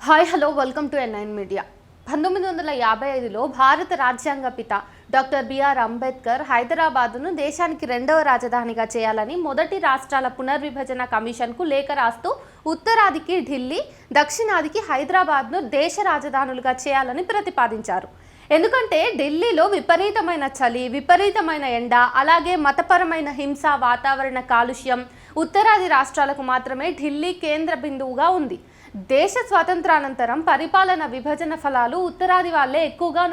Hi hello welcome to N9 media. 1955లో భారత రాజ్యాంగ పిత డాక్టర్ బిఆర్ అంబేద్కర్ హైదరాబాదును దేశానికి రెండవ రాజధానిగా చేయాలని మొదటి రాష్ట్రాల పునర్విభజన కమిషన్కు లేఖ రాస్తూ ఉత్తరాదికి ఢిల్లీ, దక్షిణాదికి హైదరాబాద్ను దేశ రాజధానులుగా చేయాలని ప్రతిపాదించారు. ఎందుకంటే ఢిల్లీలో విపరీతమైన చలి, విపరీతమైన ఎండ, అలాగే మతపరమైన హింస, వాతావరణ కాలుష్యం, ఉత్తరాది రాష్ట్రాలకు మాత్రమే ఢిల్లీ కేంద్ర బిందువుగా ఉంది. దేశ స్వాతంత్రానంతరం పరిపాలన విభజన ఫలాలు ఉత్తరాది వాళ్ళే ఎక్కువగా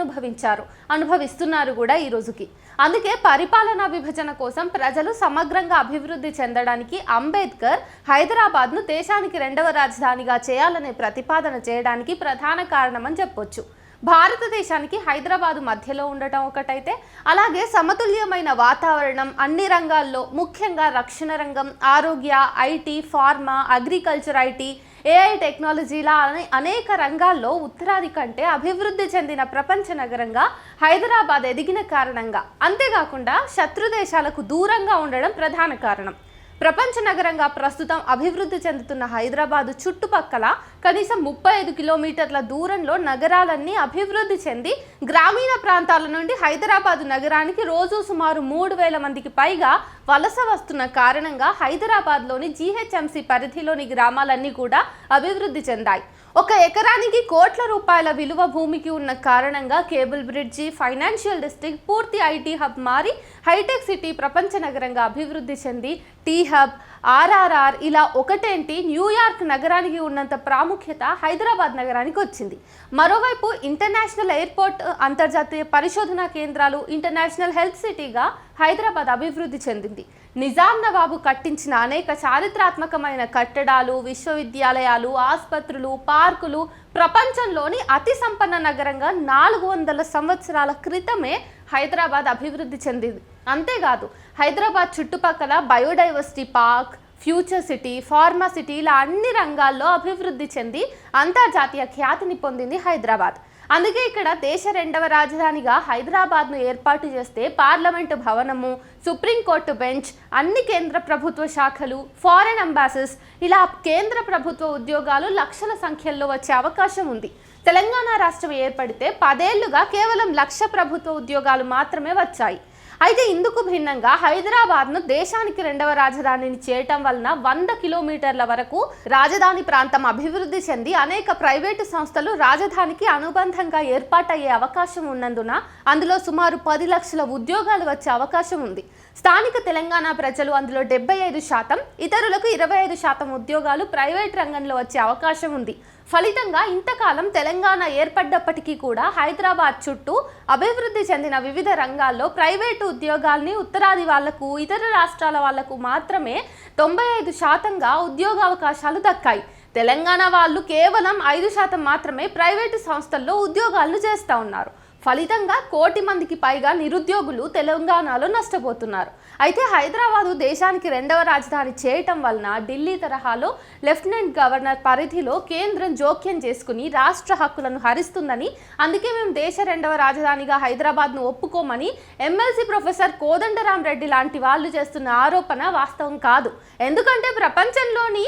అనుభవిస్తున్నారు కూడా ఈ రోజుకి. అందుకే పరిపాలనా విభజన కోసం ప్రజలు సమగ్రంగా అభివృద్ధి చెందడానికి అంబేద్కర్ హైదరాబాద్ను దేశానికి రెండవ రాజధానిగా చేయాలనే ప్రతిపాదన చేయడానికి ప్రధాన కారణమని చెప్పొచ్చు. భారతదేశానికి హైదరాబాదు మధ్యలో ఉండటం ఒకటైతే, అలాగే సమతుల్యమైన వాతావరణం అన్ని రంగాల్లో, ముఖ్యంగా రక్షణ రంగం, ఆరోగ్య, IT, pharma, agriculture, IT, AI టెక్నాలజీలా అనేక రంగాల్లో ఉత్తరాది కంటే అభివృద్ధి చెందిన ప్రపంచ నగరంగా హైదరాబాద్ ఎదిగిన కారణంగా, అంతేకాకుండా శత్రు దేశాలకు దూరంగా ఉండడం ప్రధాన కారణం. ప్రపంచ నగరంగా ప్రస్తుతం అభివృద్ధి చెందుతున్న హైదరాబాదు చుట్టుపక్కల కనీసం 35 కిలోమీటర్ల దూరంలో నగరాలన్నీ అభివృద్ధి చెంది గ్రామీణ ప్రాంతాల నుండి హైదరాబాదు నగరానికి రోజు సుమారు 3,000 మందికి పైగా వలస వస్తున్న కారణంగా హైదరాబాద్లోని జీహెచ్ఎంసీ పరిధిలోని గ్రామాలన్నీ కూడా అభివృద్ధి చెందాయి. ఒక ఎకరానికి కోట్ల రూపాయల విలువ భూమికి ఉన్న కారణంగా కేబుల్ బ్రిడ్జి, ఫైనాన్షియల్ డిస్ట్రిక్ట్, పూర్తి ఐటీ హబ్ మారి హైటెక్ సిటీ ప్రపంచ నగరంగా అభివృద్ధి చెంది టీ హబ్, ఆర్ఆర్ఆర్ ఇలా ఒకటేంటి న్యూయార్క్ నగరానికి ఉన్నంత ప్రాముఖ్యత హైదరాబాద్ నగరానికి వచ్చింది. మరోవైపు ఇంటర్నేషనల్ ఎయిర్పోర్ట్, అంతర్జాతీయ పరిశోధనా కేంద్రాలు, ఇంటర్నేషనల్ హెల్త్ సిటీగా హైదరాబాద్ అభివృద్ధి చెందింది. నిజాం నవాబు కట్టించిన అనేక చారిత్రాత్మకమైన కట్టడాలు, విశ్వవిద్యాలయాలు, ఆసుపత్రులు, పార్కులు ప్రపంచంలోని అతి సంపన్న నగరంగా 400 సంవత్సరాల క్రితమే హైదరాబాద్ అభివృద్ధి చెందింది. అంతేకాదు, హైదరాబాద్ చుట్టుపక్కల biodiversity park, future city, pharma city ఇలా అన్ని రంగాల్లో అభివృద్ధి చెంది అంతర్జాతీయ ఖ్యాతిని పొందింది హైదరాబాద్. అందుకే ఇక్కడ దేశ రెండవ రాజధానిగా హైదరాబాద్ను ఏర్పాటు చేస్తే పార్లమెంటు భవనము, సుప్రీంకోర్టు బెంచ్, అన్ని కేంద్ర ప్రభుత్వ శాఖలు, ఫారెన్ అంబాసిడర్స్ ఇలా కేంద్ర ప్రభుత్వ ఉద్యోగాలు లక్షల సంఖ్యల్లో వచ్చే అవకాశం ఉంది. తెలంగాణ రాష్ట్రం ఏర్పడితే 10 ఏళ్లుగా కేవలం 1,00,000 ప్రభుత్వ ఉద్యోగాలు మాత్రమే వచ్చాయి. అయితే ఇందుకు భిన్నంగా హైదరాబాద్ను దేశానికి రెండవ రాజధానిని చేయటం వలన 100 కిలోమీటర్ల వరకు రాజధాని ప్రాంతం అభివృద్ధి చెంది అనేక ప్రైవేటు సంస్థలు రాజధానికి అనుబంధంగా ఏర్పాటయ్యే అవకాశం ఉన్నందున అందులో సుమారు 10 లక్షల ఉద్యోగాలు వచ్చే అవకాశం ఉంది. స్థానిక తెలంగాణ ప్రజలు అందులో 75%, ఇతరులకు 25% ఉద్యోగాలు ప్రైవేట్ రంగంలో వచ్చే అవకాశం ఉంది. ఫలితంగా ఇంతకాలం తెలంగాణ ఏర్పడ్డప్పటికీ కూడా హైదరాబాద్ చుట్టూ అభివృద్ధి చెందిన వివిధ రంగాల్లో ప్రైవేటు ఉద్యోగాల్ని ఉత్తరాది వాళ్లకు, ఇతర రాష్ట్రాల వాళ్లకు మాత్రమే 95%గా ఉద్యోగావకాశాలు దక్కాయి. తెలంగాణ వాళ్ళు కేవలం 5% మాత్రమే ప్రైవేటు సంస్థల్లో ఉద్యోగాలను చేస్తూ ఉన్నారు. ఫలితంగా 1 కోటి మందికి పైగా నిరుద్యోగులు తెలంగాణలో నష్టపోతున్నారు. అయితే హైదరాబాదు దేశానికి రెండవ రాజధాని చేయటం వలన ఢిల్లీ తరహాలో లెఫ్టినెంట్ గవర్నర్ పరిధిలో కేంద్రం జోక్యం చేసుకుని రాష్ట్ర హక్కులను హరిస్తుందని, అందుకే మేము దేశ రెండవ రాజధానిగా హైదరాబాద్ను ఒప్పుకోమని ఎమ్మెల్సీ ప్రొఫెసర్ కోదండరాం రెడ్డి లాంటి వాళ్ళు చేస్తున్న ఆరోపణ వాస్తవం కాదు. ఎందుకంటే ప్రపంచంలోని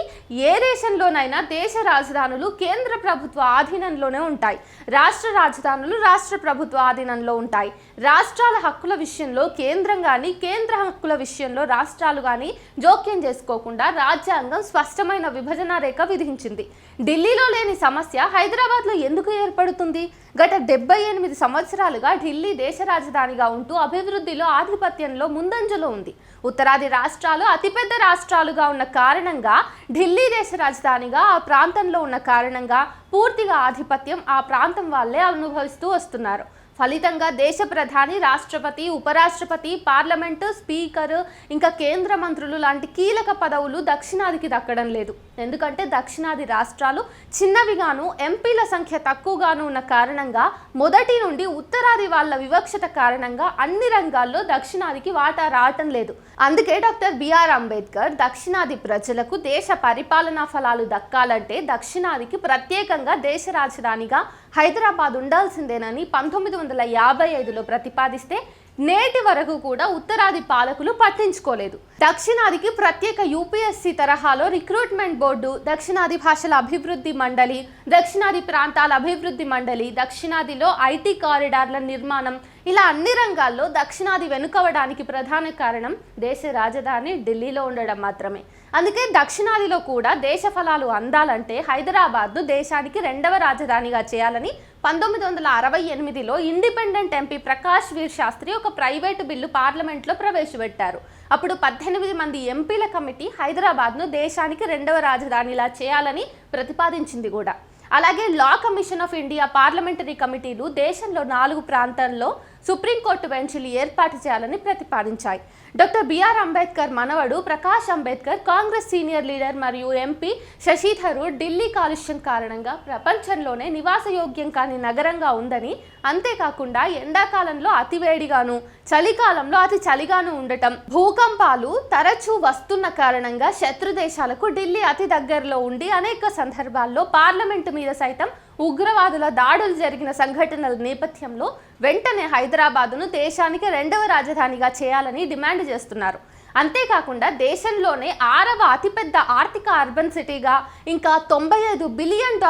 ఏ దేశంలోనైనా దేశ రాజధానులు కేంద్ర ప్రభుత్వ ఆధీనంలోనే ఉంటాయి. రాష్ట్ర రాజధానులు రాష్ట్ర ప్రభుత్వ ఆధీనంలో ఉంటాయి. రాష్ట్రాల హక్కుల విషయంలో కేంద్రం కానీ, కేంద్ర హక్కుల విషయంలో రాష్ట్రాలు కానీ జోక్యం చేసుకోకుండా రాజ్యాంగం స్పష్టమైన విభజన రేఖ విధించింది. ఢిల్లీలో లేని సమస్య హైదరాబాద్లో ఎందుకు ఏర్పడుతుంది? గత 78 సంవత్సరాలుగా ఢిల్లీ దేశ రాజధానిగా ఉంటూ అభివృద్ధిలో, ఆధిపత్యంలో ముందంజలో ఉంది. ఉత్తరాది రాష్ట్రాలు అతిపెద్ద రాష్ట్రాలుగా ఉన్న కారణంగా, ఢిల్లీ దేశ రాజధానిగా ఆ ప్రాంతంలో ఉన్న కారణంగా పూర్తిగా ఆధిపత్యం ఆ ప్రాంతం వాళ్ళే అనుభవిస్తూ వస్తున్నారు. ఫలితంగా దేశ ప్రధాని, రాష్ట్రపతి, ఉపరాష్ట్రపతి, పార్లమెంటు, స్పీకర్, ఇంకా కేంద్ర మంత్రులు లాంటి కీలక పదవులు దక్షిణాదికి దక్కడం లేదు. ఎందుకంటే దక్షిణాది రాష్ట్రాలు చిన్నవిగాను, ఎంపీల సంఖ్య తక్కువగాను ఉన్న కారణంగా, మొదటి నుండి ఉత్తరాది వాళ్ళ వివక్షత కారణంగా అన్ని రంగాల్లో దక్షిణాదికి వాటా రావటం లేదు. అందుకే డాక్టర్ బిఆర్ అంబేద్కర్ దక్షిణాది ప్రజలకు దేశ పరిపాలనా ఫలాలు దక్కాలంటే దక్షిణాదికి ప్రత్యేకంగా దేశ రాజధానిగా హైదరాబాద్ ఉండాల్సిందేనని 1955లో ప్రతిపాదిస్తే నేటి వరకు కూడా ఉత్తరాది పాలకులు పట్టించుకోలేదు. దక్షిణాదికి ప్రత్యేక యూపీఎస్సీ తరహాలో రిక్రూట్మెంట్ బోర్డు, దక్షిణాది భాషల అభివృద్ధి మండలి, దక్షిణాది ప్రాంతాల అభివృద్ధి మండలి, దక్షిణాదిలో ఐటీ కారిడార్ల నిర్మాణం, ఇలా అన్ని రంగాల్లో దక్షిణాది వెనుకవడానికి ప్రధాన కారణం దేశ రాజధాని ఢిల్లీలో ఉండడం మాత్రమే. అందుకే దక్షిణాదిలో కూడా దేశ ఫలాలు అందాలంటే హైదరాబాద్ను దేశానికి రెండవ రాజధానిగా చేయాలని 1968లో ఇండిపెండెంట్ ఎంపీ ప్రకాష్ వీర్ శాస్త్రి ఒక ప్రైవేటు బిల్లు పార్లమెంట్లో ప్రవేశపెట్టారు. అప్పుడు 18 మంది ఎంపీల కమిటీ హైదరాబాద్ను దేశానికి రెండవ రాజధానిలా చేయాలని ప్రతిపాదించింది కూడా. అలాగే law commission of India parliamentary కమిటీలు దేశంలో 4 ప్రాంతాల్లో సుప్రీంకోర్టు బెంచ్లు ఏర్పాటు చేయాలని ప్రతిపాదించాయి. డాక్టర్ బిఆర్ అంబేద్కర్ మనవడు ప్రకాష్ అంబేద్కర్, కాంగ్రెస్ సీనియర్ లీడర్ మరియు ఎంపీ శశి థరూర్ ఢిల్లీ కాలుష్యం కారణంగా ప్రపంచంలోనే నివాసయోగ్యం కాని నగరంగా ఉందని, అంతేకాకుండా ఎండాకాలంలో అతి వేడిగాను, చలికాలంలో అతి చలిగాను ఉండటం, భూకంపాలు తరచూ వస్తున్న కారణంగా శత్రు దేశాలకు ఢిల్లీ అతి దగ్గరలో ఉండి అనేక సందర్భాల్లో పార్లమెంటు మీద సైతం ఉగ్రవాదుల దాడులు జరిగిన సంఘటనల నేపథ్యంలో వెంటనే హైదరాబాదును దేశానికి రెండవ రాజధానిగా చేయాలని డిమాండ్ చేస్తున్నారు. అంతేకాకుండా దేశంలోనే 6వ అతిపెద్ద ఆర్థిక అర్బన్ సిటీగా, ఇంకా $95 బిలియన్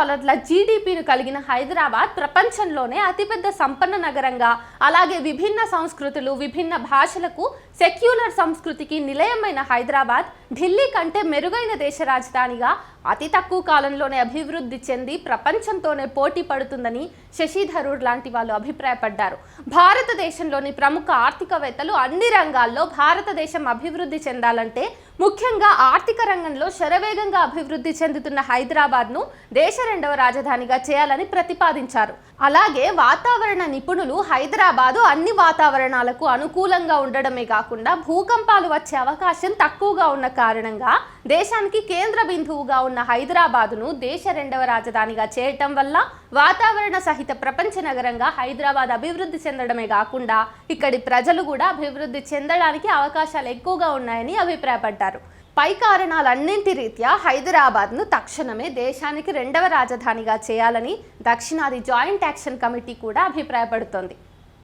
జీడీపీని కలిగిన హైదరాబాద్ ప్రపంచంలోనే అతిపెద్ద సంపన్న నగరంగా, అలాగే విభిన్న సంస్కృతులు, విభిన్న భాషలకు, సెక్యులర్ సంస్కృతికి నిలయమైన హైదరాబాద్ ఢిల్లీ కంటే మెరుగైన దేశ రాజధానిగా అతి తక్కువ కాలంలోనే అభివృద్ధి చెంది ప్రపంచంతోనే పోటీ పడుతుందని శశి థరూర్ లాంటి వాళ్ళు అభిప్రాయపడ్డారు. భారతదేశంలోని ప్రముఖ ఆర్థికవేత్తలు అన్ని రంగాల్లో భారతదేశం అభివృద్ధి చెందాలంటే, ముఖ్యంగా ఆర్థిక రంగంలో శరవేగంగా అభివృద్ధి చెందుతున్న హైదరాబాద్ను దేశ రెండవ రాజధానిగా చేయాలని ప్రతిపాదించారు. అలాగే వాతావరణ నిపుణులు హైదరాబాదు అన్ని వాతావరణాలకు అనుకూలంగా ఉండడమే కాకుండా భూకంపాలు వచ్చే అవకాశం తక్కువగా ఉన్న కారణంగా దేశానికి కేంద్ర బిందువుగా ఉన్న హైదరాబాదును దేశ రెండవ రాజధానిగా చేయటం వల్ల వాతావరణ సహిత ప్రపంచ నగరంగా హైదరాబాద్ అభివృద్ధి చెందడమే కాకుండా ఇక్కడి ప్రజలు కూడా అభివృద్ధి చెందడానికి అవకాశాలు ఎక్కువగా ఉన్నాయని అభిప్రాయపడ్డారు. పై కారణాలన్నింటి రీత్యా హైదరాబాద్ను తక్షణమే దేశానికి రెండవ రాజధానిగా చేయాలని దక్షిణాది జాయింట్ యాక్షన్ కమిటీ కూడా అభిప్రాయపడుతోంది.